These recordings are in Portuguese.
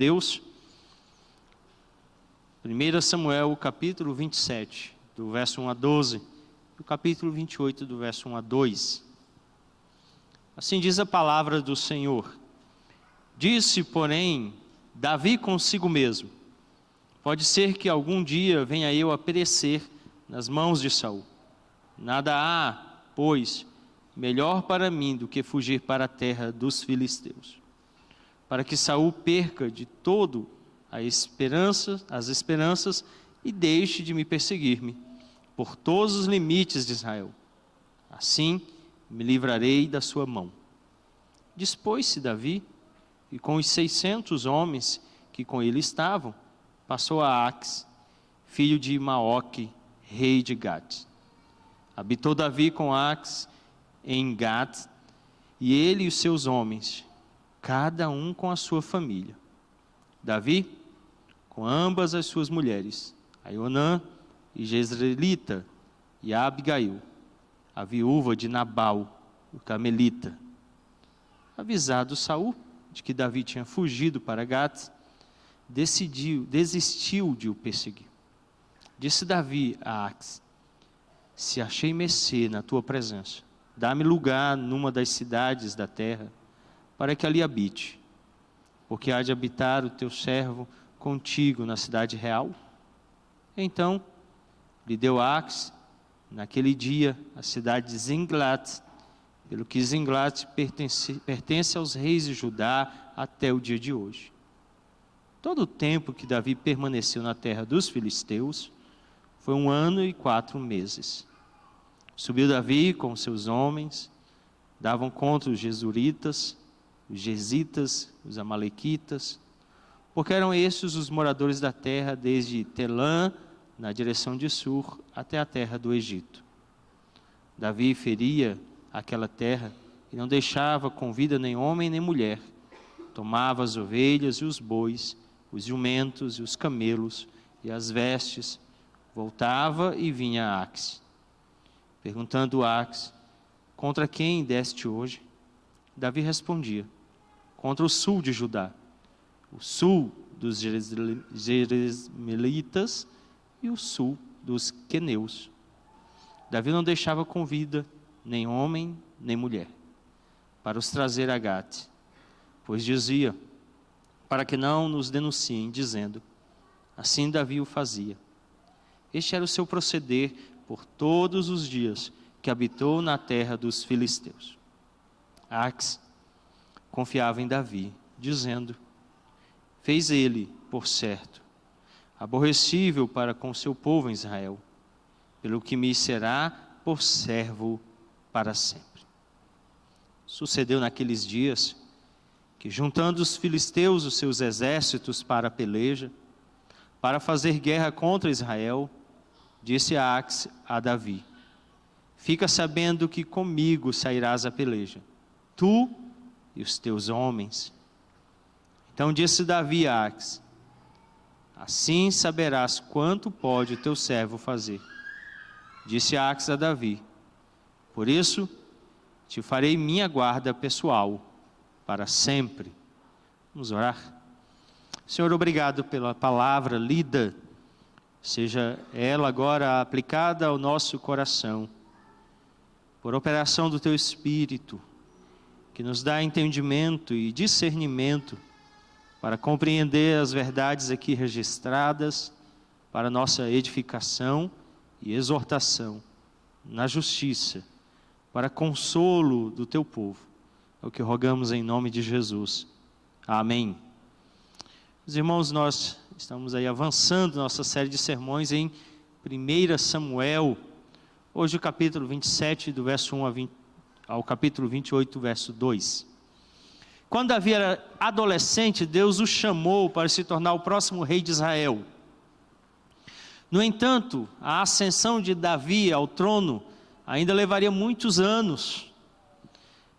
Deus, 1 Samuel, capítulo 27, do verso 1 a 12, e o capítulo 28, do verso 1 a 2. Assim diz a palavra do Senhor. Disse, porém, Davi consigo mesmo: pode ser que algum dia venha eu a perecer nas mãos de Saul. Nada há, pois, melhor para mim do que fugir para a terra dos filisteus, para que Saul perca de todo as esperanças e deixe de me perseguir-me por todos os limites de Israel. Assim me livrarei da sua mão. Dispôs-se Davi, e com os 600 homens que com ele estavam, passou a Aques, filho de Maoque, rei de Gate. Habitou Davi com Aques em Gate, e ele e os seus homens, cada um com a sua família. Davi, com ambas as suas mulheres, Aionã e Jezreelita, e Abigail, a viúva de Nabal, o Carmelita. Avisado Saul de que Davi tinha fugido para Gate, desistiu de o perseguir. Disse Davi a Aques: se achei mercê na tua presença, dá-me lugar numa das cidades da terra, para que ali habite, porque há de habitar o teu servo contigo na cidade real. Então lhe deu Aques, naquele dia, a cidade de Zinglat, pelo que Zinglat pertence aos reis de Judá até o dia de hoje. Todo o tempo que Davi permaneceu na terra dos filisteus foi 1 ano e 4 meses. Subiu Davi com seus homens, davam contra os Gesuritas, os Gezitas, os Amalequitas, porque eram estes os moradores da terra desde Telã, na direção de Sur, até a terra do Egito. Davi feria aquela terra e não deixava com vida nem homem nem mulher. Tomava as ovelhas e os bois, os jumentos e os camelos e as vestes, voltava e vinha a Aques. Perguntando a Aques: contra quem deste hoje? Davi respondia: contra o sul de Judá, o sul dos Jerezmelitas e o sul dos queneus. Davi não deixava com vida nem homem nem mulher, para os trazer a Gate, pois dizia, para que não nos denunciem, dizendo: assim Davi o fazia. Este era o seu proceder por todos os dias que habitou na terra dos filisteus. Aques confiava em Davi, dizendo: fez ele, por certo, aborrecível para com seu povo em Israel, pelo que me será por servo para sempre. Sucedeu naqueles dias que, juntando os filisteus os seus exércitos para a peleja, para fazer guerra contra Israel, disse Aques a Davi: fica sabendo que comigo sairás a peleja, tu e os teus homens. Então disse Davi a Aques: assim saberás quanto pode o teu servo fazer. Disse Aques a Davi: por isso te farei minha guarda pessoal para sempre. Vamos orar. Senhor, obrigado pela palavra lida, seja ela agora aplicada ao nosso coração, por operação do teu Espírito, que nos dá entendimento e discernimento para compreender as verdades aqui registradas, para nossa edificação e exortação na justiça, para consolo do teu povo. É o que rogamos em nome de Jesus. Amém. Meus irmãos, nós estamos aí avançando nossa série de sermões em 1 Samuel, hoje o capítulo 27, do verso 1 ao capítulo 28, verso 2. Quando Davi era adolescente, Deus o chamou para se tornar o próximo rei de Israel. No entanto, a ascensão de Davi ao trono ainda levaria muitos anos.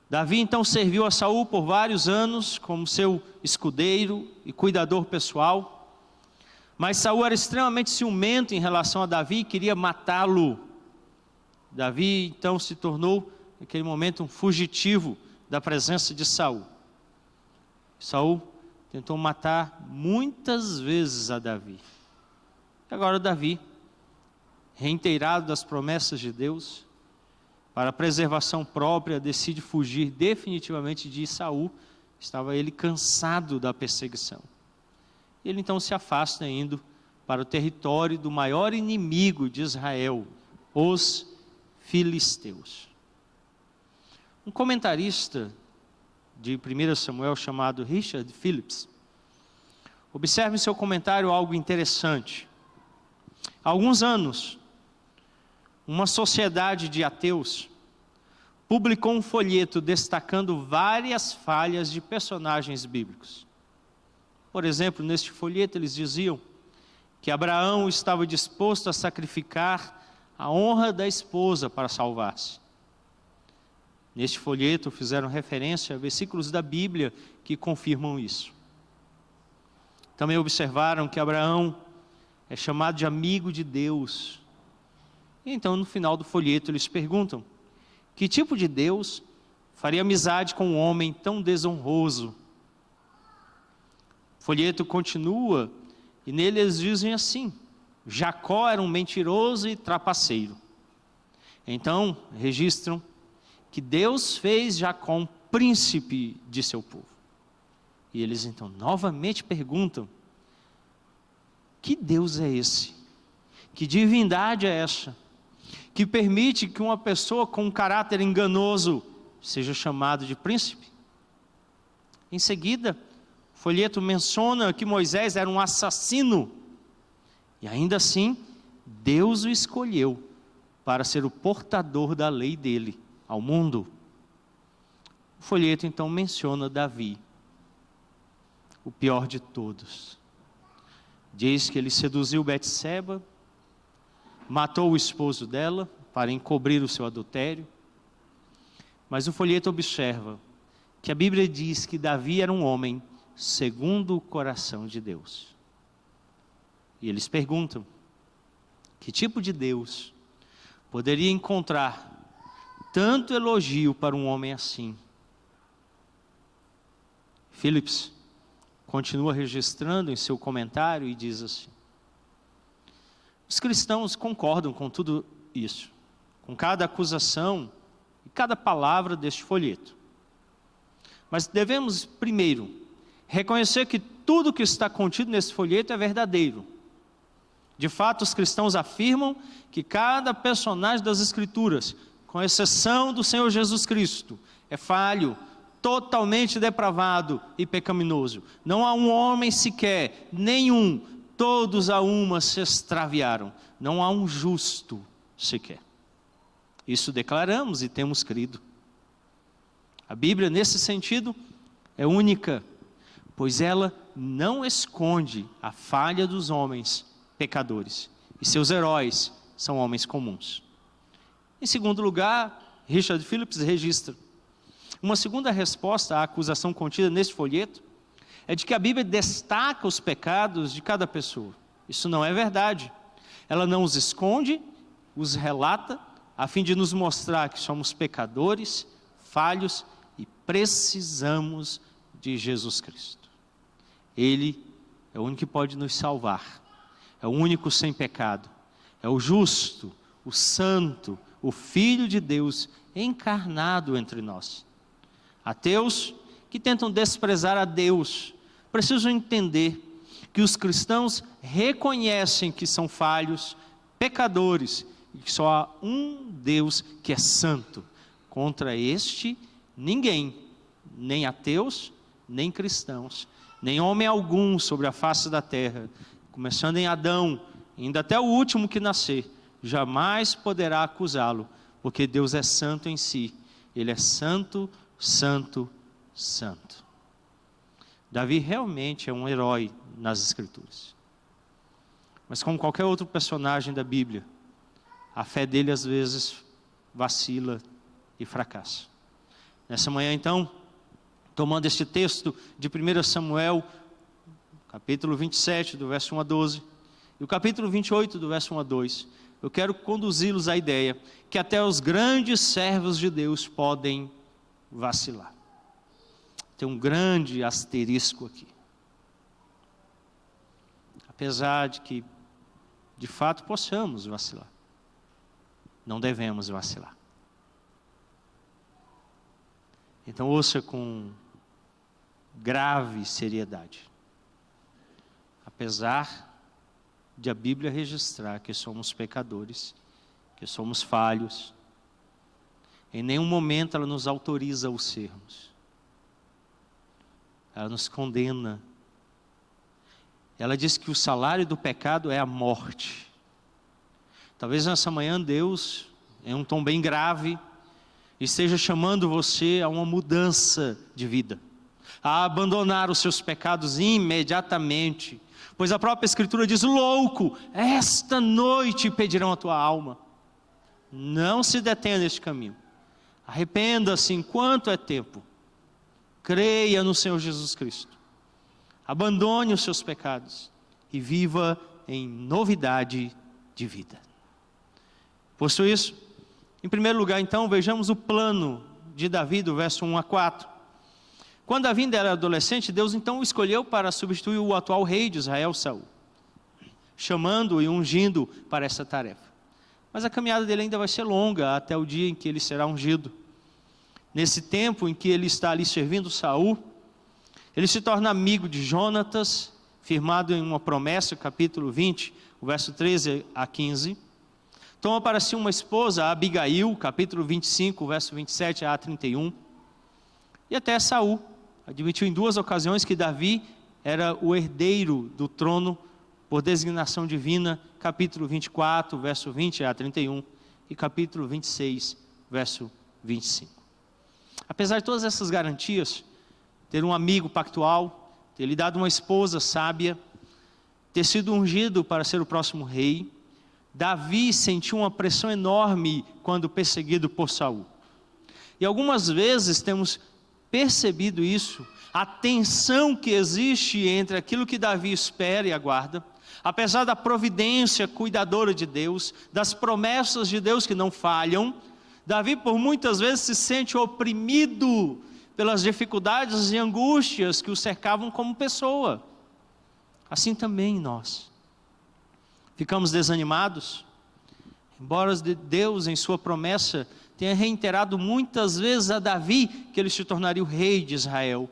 Davi então serviu a Saul por vários anos como seu escudeiro e cuidador pessoal. Mas Saul era extremamente ciumento em relação a Davi e queria matá-lo. Davi então se tornou, naquele momento, um fugitivo da presença de Saul. Saul tentou matar muitas vezes a Davi. E agora Davi, reiteirado das promessas de Deus, para a preservação própria, decide fugir definitivamente de Saul. Estava ele cansado da perseguição. Ele então se afasta indo para o território do maior inimigo de Israel, os filisteus. Um comentarista de 1 Samuel chamado Richard Phillips, observe em seu comentário algo interessante. Há alguns anos, uma sociedade de ateus publicou um folheto destacando várias falhas de personagens bíblicos. Por exemplo, neste folheto eles diziam que Abraão estava disposto a sacrificar a honra da esposa para salvar-se. Neste folheto fizeram referência a versículos da Bíblia que confirmam isso. Também observaram que Abraão é chamado de amigo de Deus. E então no final do folheto eles perguntam: que tipo de Deus faria amizade com um homem tão desonroso? O folheto continua e nele eles dizem assim: Jacó era um mentiroso e trapaceiro. Então registram que Deus fez Jacó um príncipe de seu povo. E eles então novamente perguntam: que Deus é esse? Que divindade é essa? Que permite que uma pessoa com um caráter enganoso seja chamado de príncipe? Em seguida, o folheto menciona que Moisés era um assassino. E ainda assim, Deus o escolheu para ser o portador da lei dele ao mundo. O folheto então menciona Davi, o pior de todos. Diz que ele seduziu Betseba, matou o esposo dela para encobrir o seu adultério. Mas o folheto observa que a Bíblia diz que Davi era um homem segundo o coração de Deus. E eles perguntam: que tipo de Deus poderia encontrar tanto elogio para um homem assim? Phillips continua registrando em seu comentário e diz assim: os cristãos concordam com tudo isso, com cada acusação e cada palavra deste folheto. Mas devemos primeiro reconhecer que tudo que está contido nesse folheto é verdadeiro. De fato, os cristãos afirmam que cada personagem das Escrituras, com exceção do Senhor Jesus Cristo, é falho, totalmente depravado e pecaminoso. Não há um homem sequer, nenhum, todos a uma se extraviaram. Não há um justo sequer. Isso declaramos e temos crido. A Bíblia, nesse sentido, é única, pois ela não esconde a falha dos homens pecadores, e seus heróis são homens comuns. Em segundo lugar, Richard Phillips registra uma segunda resposta à acusação contida neste folheto, é de que a Bíblia destaca os pecados de cada pessoa. Isso não é verdade. Ela não os esconde, os relata, a fim de nos mostrar que somos pecadores, falhos e precisamos de Jesus Cristo. Ele é o único que pode nos salvar. É o único sem pecado. É o justo, o santo, o Filho de Deus encarnado entre nós. Ateus que tentam desprezar a Deus precisam entender que os cristãos reconhecem que são falhos, pecadores, e que só há um Deus que é santo. Contra este, ninguém, nem ateus, nem cristãos, nem homem algum sobre a face da terra, começando em Adão, indo até o último que nascer, jamais poderá acusá-lo, porque Deus é santo em si. Ele é santo, santo, santo. Davi realmente é um herói nas Escrituras. Mas como qualquer outro personagem da Bíblia, a fé dele às vezes vacila e fracassa. Nessa manhã então, tomando este texto de 1 Samuel, capítulo 27, do verso 1 a 12, e o capítulo 28, do verso 1 a 2, eu quero conduzi-los à ideia que até os grandes servos de Deus podem vacilar. Tem um grande asterisco aqui. apesar de que, de fato, possamos vacilar. Não devemos vacilar. Então ouça com grave seriedade. Apesar de a Bíblia registrar que somos pecadores, que somos falhos, em nenhum momento ela nos autoriza a o sermos. Ela nos condena. Ela diz que o salário do pecado é a morte. Talvez nessa manhã Deus, em um tom bem grave, esteja chamando você a uma mudança de vida, a abandonar os seus pecados imediatamente, pois a própria Escritura diz: louco, esta noite pedirão a tua alma. Não se detenha neste caminho, arrependa-se enquanto é tempo, creia no Senhor Jesus Cristo, abandone os seus pecados e viva em novidade de vida. Posto isso, em primeiro lugar então, vejamos o plano de Davi do verso 1 a 4. Quando Davi ainda era adolescente, Deus então o escolheu para substituir o atual rei de Israel, Saul, chamando-o e ungindo para essa tarefa. Mas a caminhada dele ainda vai ser longa, até o dia em que ele será ungido. Nesse tempo em que ele está ali servindo Saul, ele se torna amigo de Jonatas, firmado em uma promessa, capítulo 20, o verso 13 a 15. Toma para si uma esposa, Abigail, capítulo 25, verso 27 a 31. E até Saul admitiu em 2 ocasiões que Davi era o herdeiro do trono por designação divina, capítulo 24, verso 20 a 31, e capítulo 26, verso 25. Apesar de todas essas garantias, ter um amigo pactual, ter lhe dado uma esposa sábia, ter sido ungido para ser o próximo rei, Davi sentiu uma pressão enorme quando perseguido por Saul. E algumas vezes temos percebido isso, a tensão que existe entre aquilo que Davi espera e aguarda, apesar da providência cuidadora de Deus, das promessas de Deus que não falham, Davi por muitas vezes se sente oprimido pelas dificuldades e angústias que o cercavam como pessoa. Assim também nós. Ficamos desanimados, embora Deus em sua promessa tenha reiterado muitas vezes a Davi que ele se tornaria o rei de Israel.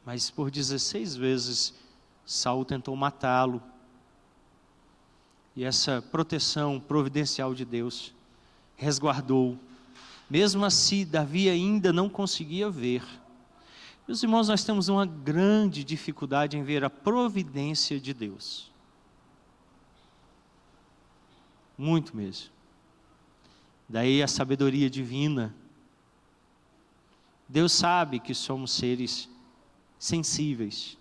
Mas por 16 vezes Saul tentou matá-lo. E essa proteção providencial de Deus resguardou. Mesmo assim, Davi ainda não conseguia ver. Meus irmãos, nós temos uma grande dificuldade em ver a providência de Deus. Muito mesmo. Daí a sabedoria divina. Deus sabe que somos seres sensíveis.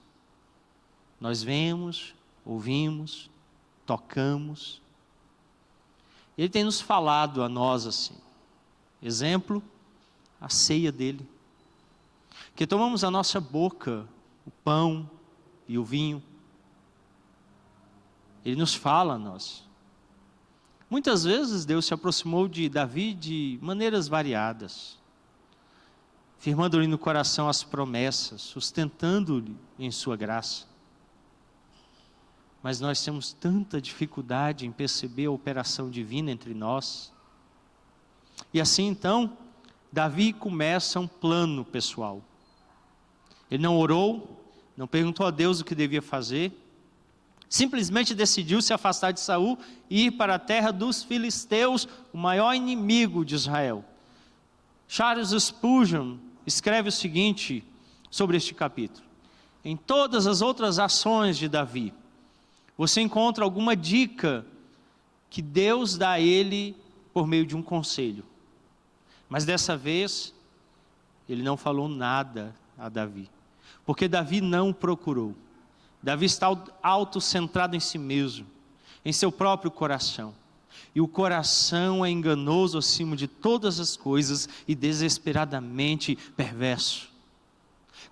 Nós vemos, ouvimos, tocamos. Ele tem nos falado a nós assim. Exemplo, a ceia dele. Que tomamos a nossa boca, o pão e o vinho. Ele nos fala a nós. Muitas vezes Deus se aproximou de Davi de maneiras variadas, firmando-lhe no coração as promessas, sustentando-lhe em sua graça. Mas nós temos tanta dificuldade em perceber a operação divina entre nós. E assim então, Davi começa um plano pessoal. Ele não orou, não perguntou a Deus o que devia fazer, simplesmente decidiu se afastar de Saul e ir para a terra dos filisteus, o maior inimigo de Israel. Charles Spurgeon escreve o seguinte sobre este capítulo: em todas as outras ações de Davi, você encontra alguma dica que Deus dá a ele por meio de um conselho. Mas dessa vez, ele não falou nada a Davi, porque Davi não procurou. Davi está autocentrado em si mesmo, em seu próprio coração. E o coração é enganoso acima de todas as coisas e desesperadamente perverso.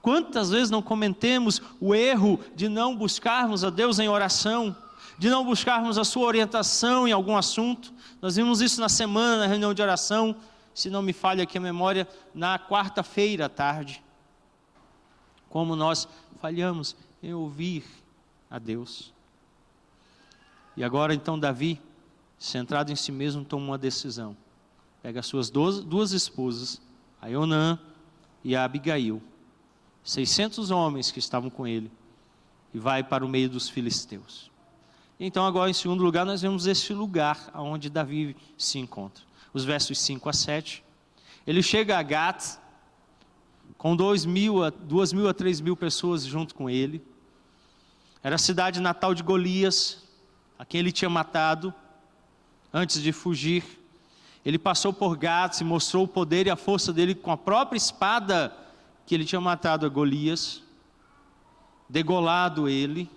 Quantas vezes não cometemos o erro de não buscarmos a Deus em oração, de não buscarmos a sua orientação em algum assunto? Nós vimos isso na semana, na reunião de oração, se não me falha aqui a memória, na quarta-feira à tarde. Como nós falhamos em ouvir a Deus. E agora então Davi, centrado em si mesmo, toma uma decisão. Pega as suas duas esposas, a Ionã e a Abigail, 600 homens que estavam com ele, e vai para o meio dos filisteus. Então agora, em segundo lugar, nós vemos esse lugar onde Davi se encontra. Os versos 5 a 7. Ele chega a Gat, com 2.000 a 3.000 pessoas junto com ele. Era a cidade natal de Golias, a quem ele tinha matado antes de fugir. Ele passou por Gat e mostrou o poder e a força dele com a própria espada que ele tinha matado a Golias, degolado ele.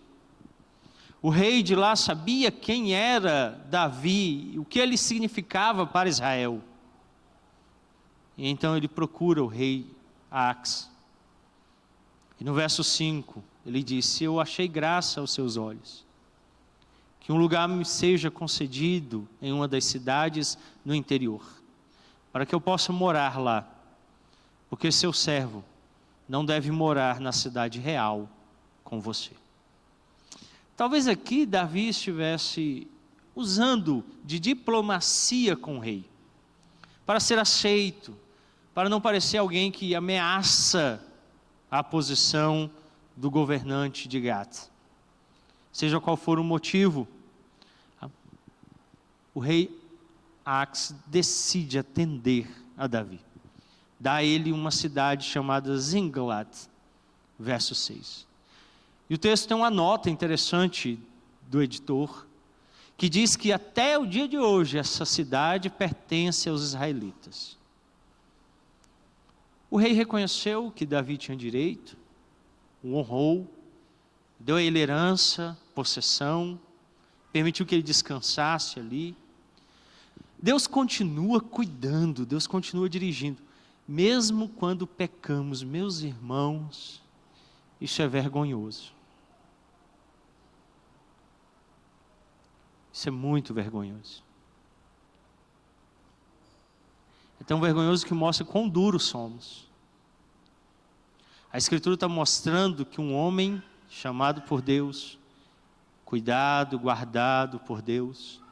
O rei de lá sabia quem era Davi, o que ele significava para Israel. E então ele procura o rei Ax. E no verso 5, ele disse: eu achei graça aos seus olhos, que um lugar me seja concedido em uma das cidades no interior, para que eu possa morar lá, porque seu servo não deve morar na cidade real com você. Talvez aqui Davi estivesse usando de diplomacia com o rei, para ser aceito, para não parecer alguém que ameaça a posição do governante de Gat. Seja qual for o motivo, o rei Ax decide atender a Davi. Dá a ele uma cidade chamada Zinglat, verso 6. E o texto tem uma nota interessante do editor, que diz que até o dia de hoje essa cidade pertence aos israelitas. O rei reconheceu que Davi tinha direito, o honrou, deu a ele herança, possessão, permitiu que ele descansasse ali. Deus continua cuidando, Deus continua dirigindo, mesmo quando pecamos, meus irmãos. Isso é vergonhoso. Isso é muito vergonhoso. É tão vergonhoso que mostra quão duros somos. A Escritura está mostrando que um homem chamado por Deus, cuidado, guardado por Deus,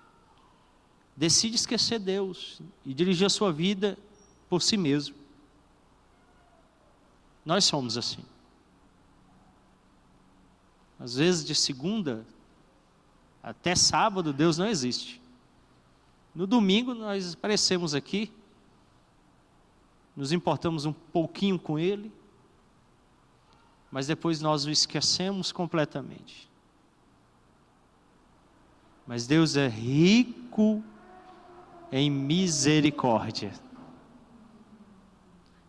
decide esquecer Deus e dirigir a sua vida por si mesmo. Nós somos assim. Às vezes de segunda até sábado Deus não existe. No domingo nós aparecemos aqui, nos importamos um pouquinho com Ele, mas depois nós o esquecemos completamente. Mas Deus é rico em misericórdia.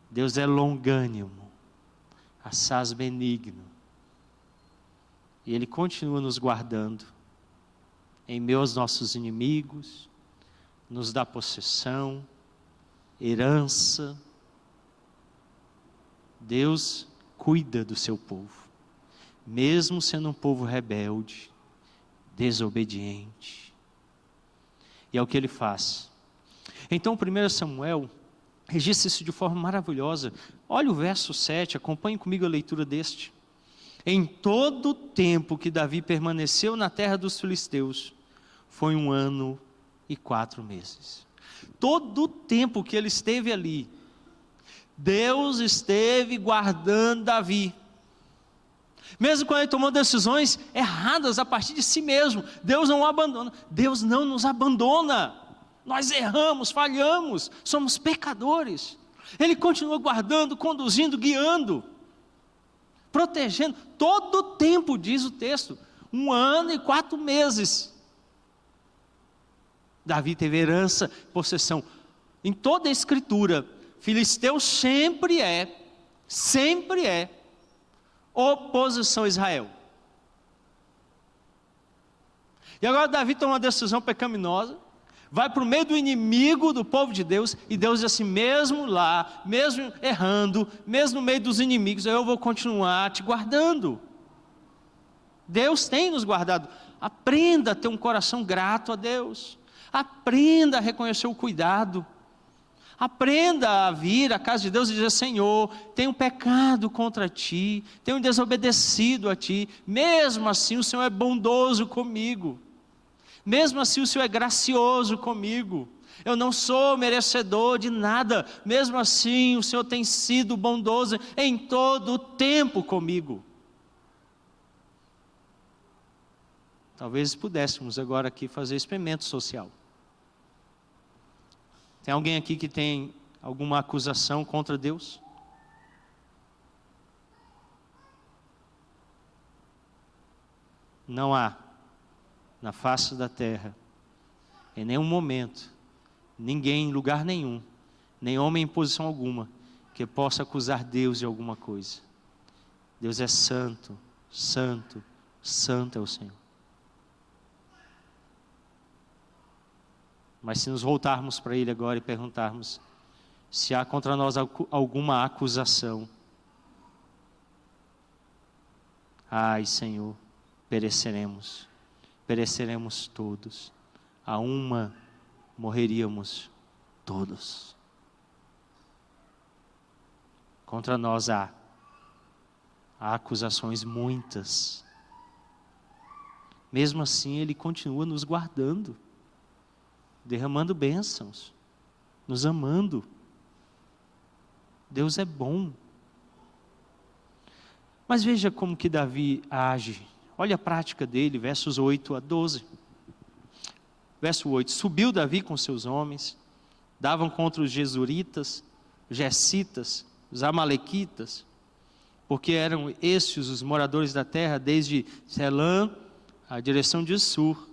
Deus é longânimo, assaz benigno. E Ele continua nos guardando em meio aos nossos inimigos, nos dá possessão, herança. Deus cuida do seu povo, mesmo sendo um povo rebelde, desobediente. E é o que Ele faz. Então 1 Samuel registra isso de forma maravilhosa. Olha o verso 7, acompanhe comigo a leitura deste. Em todo o tempo que Davi permaneceu na terra dos filisteus, foi 1 ano e 4 meses. Todo o tempo que ele esteve ali, Deus esteve guardando Davi. Mesmo quando ele tomou decisões erradas a partir de si mesmo, Deus não o abandona. Deus não nos abandona. Nós erramos, falhamos, somos pecadores. Ele continua guardando, conduzindo, guiando, protegendo. Todo o tempo, diz o texto, 1 ano e 4 meses. Davi teve herança, possessão. Em toda a Escritura, filisteu sempre é oposição a Israel. E agora Davi toma uma decisão pecaminosa, vai para o meio do inimigo do povo de Deus, e Deus diz assim: mesmo lá, mesmo errando, mesmo no meio dos inimigos, eu vou continuar te guardando. Deus tem nos guardado. Aprenda a ter um coração grato a Deus. Aprenda a reconhecer o cuidado. Aprenda a vir à casa de Deus e dizer: Senhor, tenho pecado contra ti, tenho desobedecido a ti, mesmo assim o Senhor é bondoso comigo, mesmo assim o Senhor é gracioso comigo, eu não sou merecedor de nada, mesmo assim o Senhor tem sido bondoso em todo o tempo comigo. Talvez pudéssemos agora aqui fazer experimento social. Tem alguém aqui que tem alguma acusação contra Deus? Não há na face da terra, em nenhum momento, ninguém em lugar nenhum, nem homem em posição alguma, que possa acusar Deus de alguma coisa. Deus é santo, santo, santo é o Senhor. Mas se nos voltarmos para Ele agora e perguntarmos se há contra nós alguma acusação, ai Senhor, pereceremos todos, a uma morreríamos todos. Contra nós há acusações muitas, mesmo assim Ele continua nos guardando, derramando bênçãos, nos amando. Deus é bom. Mas veja como que Davi age. Olha a prática dele, versos 8 a 12. Verso 8: subiu Davi com seus homens, davam contra os Gesuritas, Gersitas, os Amalequitas, porque eram estes os moradores da terra, desde Selã, a direção de Sur,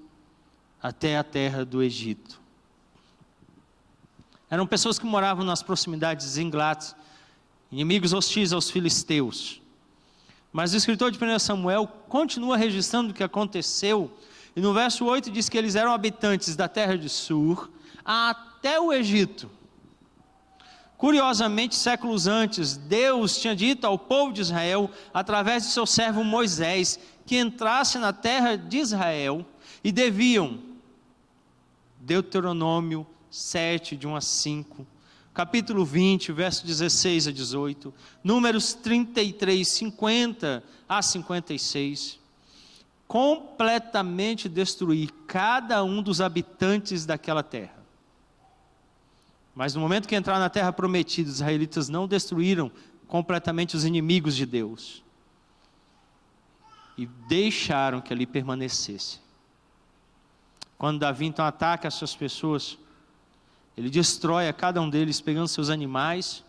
até a terra do Egito. Eram pessoas que moravam nas proximidades de Zinglat, inimigos hostis aos filisteus. Mas o escritor de 1 Samuel continua registrando o que aconteceu, e no verso 8 diz que eles eram habitantes da terra de Sur, até o Egito. Curiosamente, séculos antes, Deus tinha dito ao povo de Israel, através de seu servo Moisés, que entrasse na terra de Israel, e deviam, Deuteronômio 7, de 1 a 5, capítulo 20, verso 16 a 18, Números 33, 50 a 56, completamente destruir cada um dos habitantes daquela terra. Mas no momento que entraram na terra prometida, os israelitas não destruíram completamente os inimigos de Deus, e deixaram que ali permanecesse. Quando Davi então ataca essas pessoas, ele destrói a cada um deles, pegando seus animais,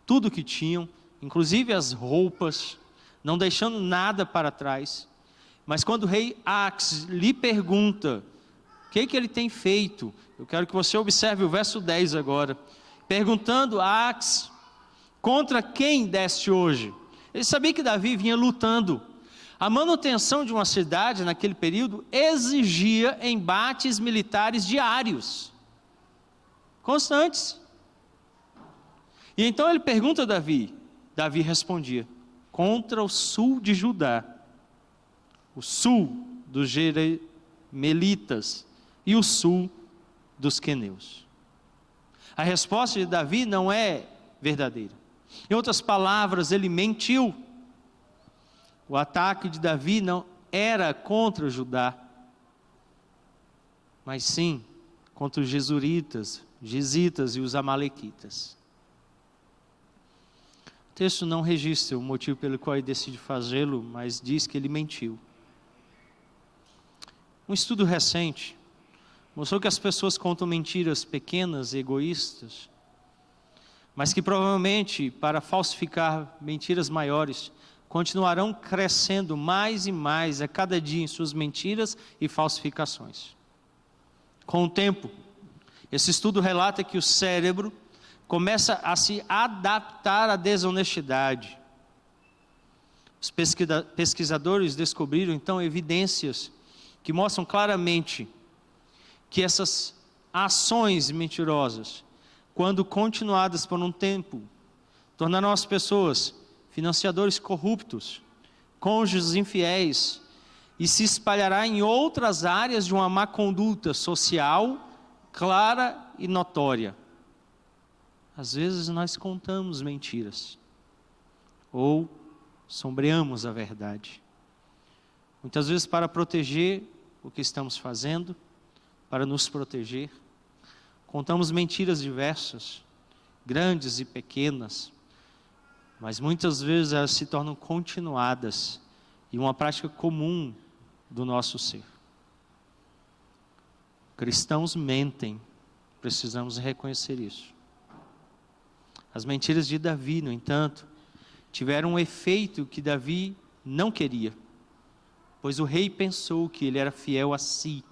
tudo que tinham, inclusive as roupas, não deixando nada para trás. Mas quando o rei Ax lhe pergunta o que ele tem feito, eu quero que você observe o verso 10 agora, perguntando a Ax, contra quem deste hoje? Ele sabia que Davi vinha lutando. A manutenção de uma cidade naquele período exigia embates militares diários, constantes. E então ele pergunta a Davi. Davi respondia: contra o sul de Judá, o sul dos Jeremelitas e o sul dos queneus. A resposta de Davi não é verdadeira. Em outras palavras, ele mentiu. O ataque de Davi não era contra Judá, mas sim contra os Gesuritas, Gesitas e os Amalequitas. O texto não registra o motivo pelo qual ele decide fazê-lo, mas diz que ele mentiu. Um estudo recente mostrou que as pessoas contam mentiras pequenas e egoístas, mas que provavelmente, para falsificar mentiras maiores, continuarão crescendo mais e mais a cada dia em suas mentiras e falsificações. Com o tempo, esse estudo relata que o cérebro começa a se adaptar à desonestidade. Os pesquisadores descobriram então evidências que mostram claramente que essas ações mentirosas, quando continuadas por um tempo, tornarão as pessoas financiadores corruptos, cônjuges infiéis, e se espalhará em outras áreas de uma má conduta social, clara e notória. às vezes nós contamos mentiras, ou sombreamos a verdade. Muitas vezes para proteger o que estamos fazendo, para nos proteger, contamos mentiras diversas, grandes e pequenas, mas muitas vezes elas se tornam continuadas e uma prática comum do nosso ser. Cristãos mentem, precisamos reconhecer isso. As mentiras de Davi, no entanto, tiveram um efeito que Davi não queria, pois o rei pensou que ele era fiel a si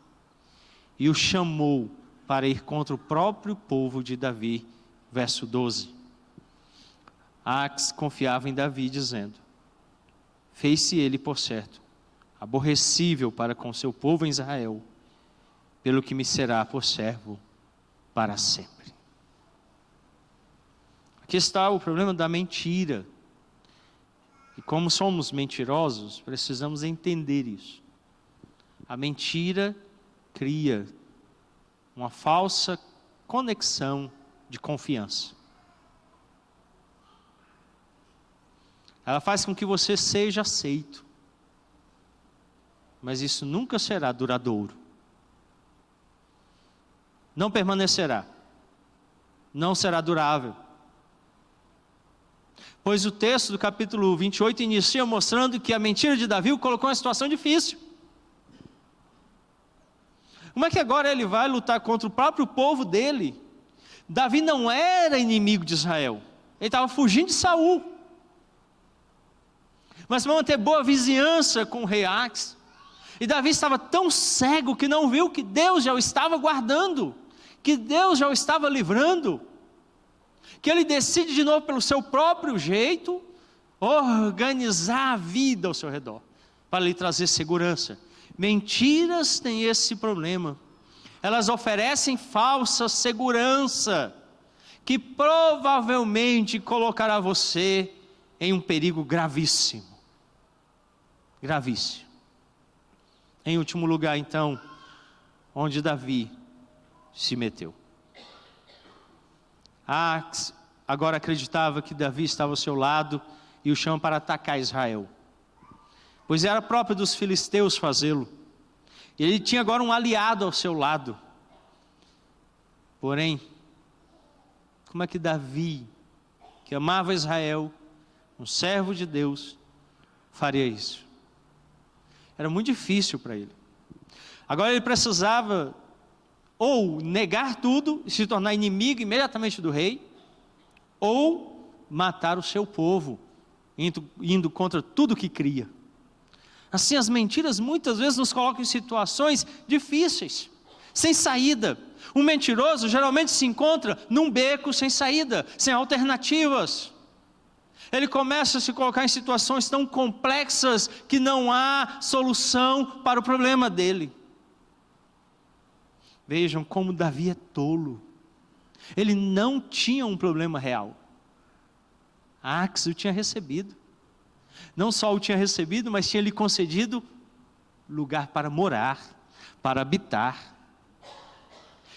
e o chamou para ir contra o próprio povo de Davi. Verso 12. Ax confiava em Davi, dizendo: fez-se ele, por certo, aborrecível para com seu povo em Israel, pelo que me será por servo para sempre. Aqui está o problema da mentira. E como somos mentirosos, precisamos entender isso. A mentira cria uma falsa conexão de confiança. Ela faz com que você seja aceito, mas isso nunca será duradouro. Não permanecerá, não será durável. Pois o texto do capítulo 28 inicia mostrando que a mentira de Davi o colocou em uma situação difícil. Como é que agora ele vai lutar contra o próprio povo dele? Davi não era inimigo de Israel, ele estava fugindo de Saul. Mas para manter boa vizinhança com o rei Ax. E Davi estava tão cego que não viu que Deus já o estava guardando, que Deus já o estava livrando, que ele decide de novo pelo seu próprio jeito, organizar a vida ao seu redor, para lhe trazer segurança. Mentiras têm esse problema, elas oferecem falsa segurança, que provavelmente colocará você em um perigo gravíssimo. Gravíssimo. Em último lugar, então, onde Davi se meteu. Ax agora acreditava que Davi estava ao seu lado e o chama para atacar Israel, pois era próprio dos filisteus fazê-lo. Ele tinha agora um aliado ao seu lado. Porém, como é que Davi, que amava Israel, um servo de Deus, faria isso? Era muito difícil para ele. Agora ele precisava ou negar tudo e se tornar inimigo imediatamente do rei, ou matar o seu povo, indo contra tudo que cria. Assim, as mentiras muitas vezes nos colocam em situações difíceis, sem saída. Um mentiroso geralmente se encontra num beco sem saída, sem alternativas. Ele começa a se colocar em situações tão complexas que não há solução para o problema dele. Vejam como Davi é tolo. Ele não tinha um problema real. Ax o tinha recebido. Não só o tinha recebido, mas tinha lhe concedido lugar para morar, para habitar.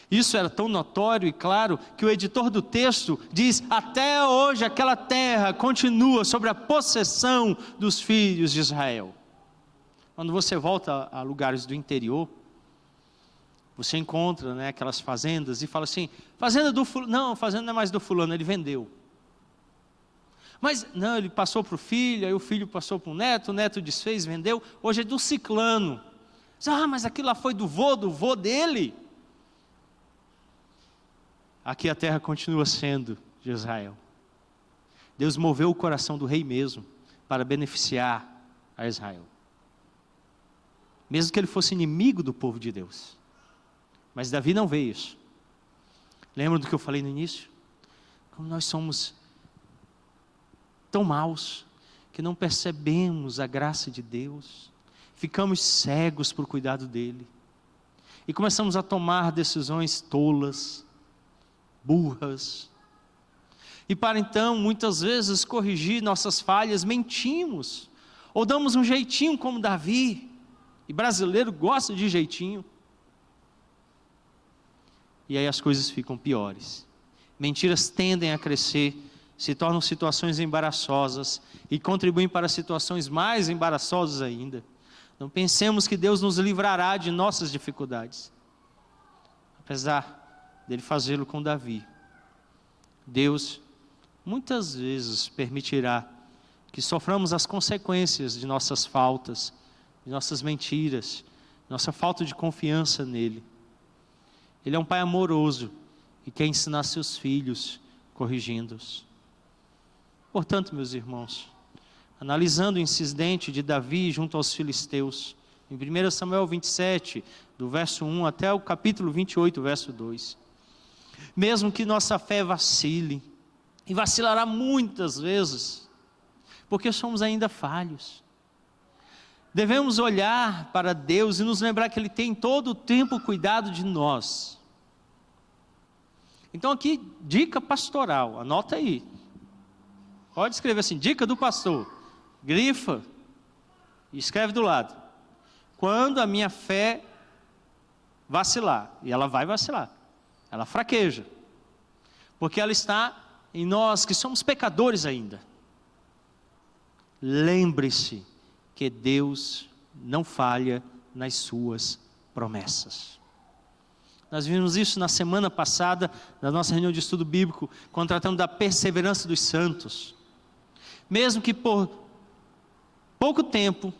Isso era tão notório e claro que o editor do texto diz: até hoje aquela terra continua sobre a possessão dos filhos de Israel. Quando você volta a lugares do interior, você encontra, aquelas fazendas e fala assim: fazenda do fulano. Não, a fazenda não é mais do fulano, ele vendeu. Mas não, ele passou para o filho, aí o filho passou para o neto desfez, vendeu, hoje é do ciclano. Mas aquilo lá foi do vô dele. Aqui a terra continua sendo de Israel. Deus moveu o coração do rei mesmo para beneficiar a Israel, mesmo que ele fosse inimigo do povo de Deus. Mas Davi não vê isso. Lembra do que eu falei no início? Como nós somos tão maus, que não percebemos a graça de Deus, ficamos cegos por cuidado dele, e começamos a tomar decisões tolas, burras, e para então, muitas vezes, corrigir nossas falhas, mentimos, ou damos um jeitinho como Davi, e brasileiro gosta de jeitinho, e aí as coisas ficam piores. Mentiras tendem a crescer, se tornam situações embaraçosas e contribuem para situações mais embaraçosas ainda. Não pensemos que Deus nos livrará de nossas dificuldades. Apesar dele fazê-lo com Davi, Deus muitas vezes permitirá que soframos as consequências de nossas faltas, de nossas mentiras, nossa falta de confiança nele. Ele é um pai amoroso e quer ensinar seus filhos, corrigindo-os. Portanto, meus irmãos, analisando o incidente de Davi junto aos filisteus, em 1 Samuel 27, do verso 1 até o capítulo 28, verso 2. Mesmo que nossa fé vacile, e vacilará muitas vezes, porque somos ainda falhos, devemos olhar para Deus e nos lembrar que Ele tem todo o tempo cuidado de nós. Então aqui, dica pastoral, anota aí. Pode escrever assim, dica do pastor. Grifa e escreve do lado. Quando a minha fé vacilar, e ela vai vacilar, ela fraqueja, porque ela está em nós que somos pecadores ainda. Lembre-se que Deus não falha nas suas promessas. Nós vimos isso na semana passada, na nossa reunião de estudo bíblico, quando tratamos da perseverança dos santos. Mesmo que por pouco tempo,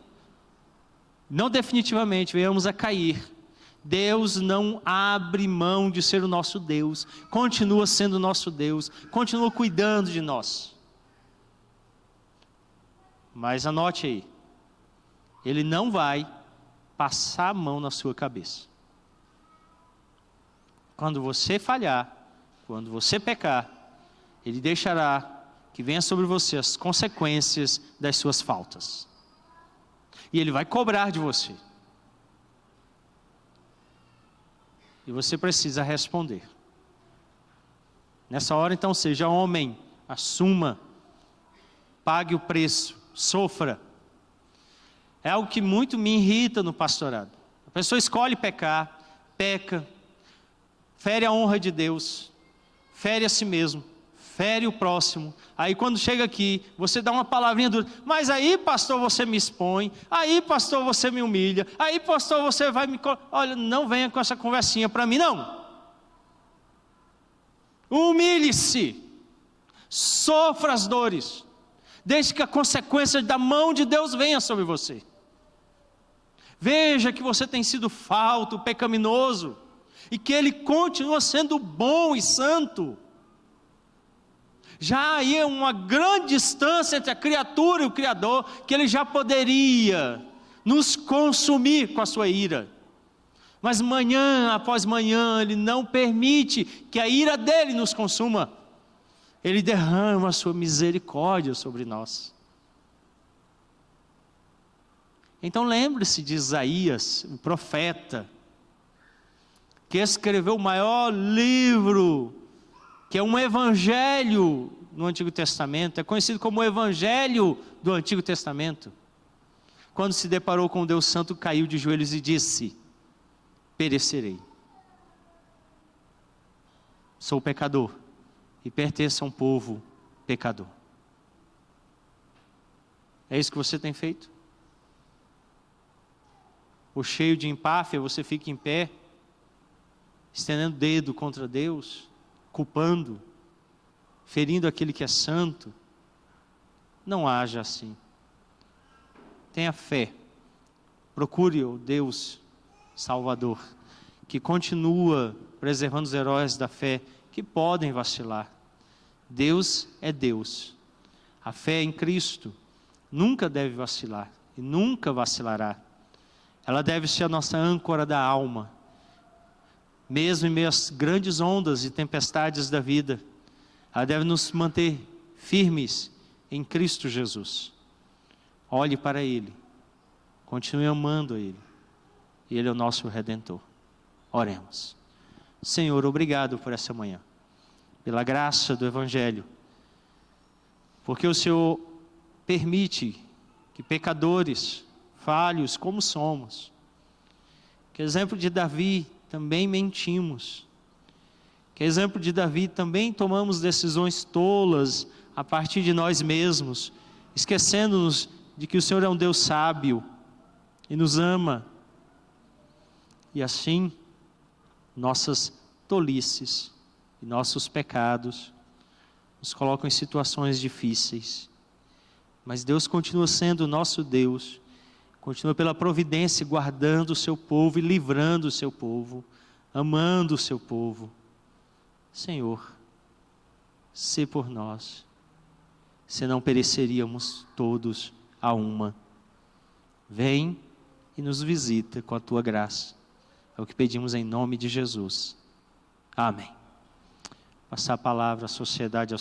não definitivamente, venhamos a cair, Deus não abre mão de ser o nosso Deus, continua sendo o nosso Deus, continua cuidando de nós. Mas anote aí, Ele não vai passar a mão na sua cabeça. Quando você falhar, quando você pecar, Ele deixará que venha sobre você as consequências das suas faltas. E Ele vai cobrar de você. E você precisa responder. Nessa hora então, seja homem, assuma, pague o preço, sofra. É algo que muito me irrita no pastorado. A pessoa escolhe pecar, peca, fere a honra de Deus, fere a si mesmo, fere o próximo. Aí quando chega aqui, você dá uma palavrinha dura. Mas aí, pastor, você me expõe. Aí, pastor, você me humilha. Aí, pastor, você vai me... Olha, não venha com essa conversinha para mim, não. Humilhe-se. Sofra as dores. Deixe que a consequência da mão de Deus venha sobre você. Veja que você tem sido falto, pecaminoso. E que Ele continua sendo bom e santo. Já aí é uma grande distância entre a criatura e o Criador, que Ele já poderia nos consumir com a sua ira. Mas manhã após manhã, Ele não permite que a ira dEle nos consuma. Ele derrama a sua misericórdia sobre nós. Então lembre-se de Isaías, o profeta, que escreveu o maior livro, que é um evangelho no Antigo Testamento, é conhecido como o evangelho do Antigo Testamento. Quando se deparou com Deus Santo, caiu de joelhos e disse: perecerei. Sou pecador e pertenço a um povo pecador. É isso que você tem feito? Ou cheio de empáfia, você fica em pé, estendendo o dedo contra Deus, culpando, ferindo aquele que é santo? Não haja assim. Tenha fé. Procure o Deus Salvador, que continua preservando os heróis da fé, que podem vacilar. Deus é Deus. A fé em Cristo nunca deve vacilar, e nunca vacilará. Ela deve ser a nossa âncora da alma. Mesmo em meio às grandes ondas e tempestades da vida, ela deve nos manter firmes em Cristo Jesus. Olhe para Ele, continue amando a Ele, e Ele é o nosso Redentor. Oremos. Senhor, obrigado por essa manhã, pela graça do Evangelho, porque o Senhor permite que pecadores, falhos como somos, que exemplo de Davi, também mentimos, Que a exemplo de Davi também tomamos decisões tolas a partir de nós mesmos, esquecendo-nos de que o Senhor é um Deus sábio e nos ama. E assim, nossas tolices e nossos pecados nos colocam em situações difíceis. Mas Deus continua sendo o nosso Deus, continua pela providência guardando o seu povo e livrando o seu povo, amando o seu povo. Senhor, sê por nós, senão pereceríamos todos a uma. Vem e nos visita com a tua graça. É o que pedimos em nome de Jesus. Amém. Passar a palavra à sociedade, ao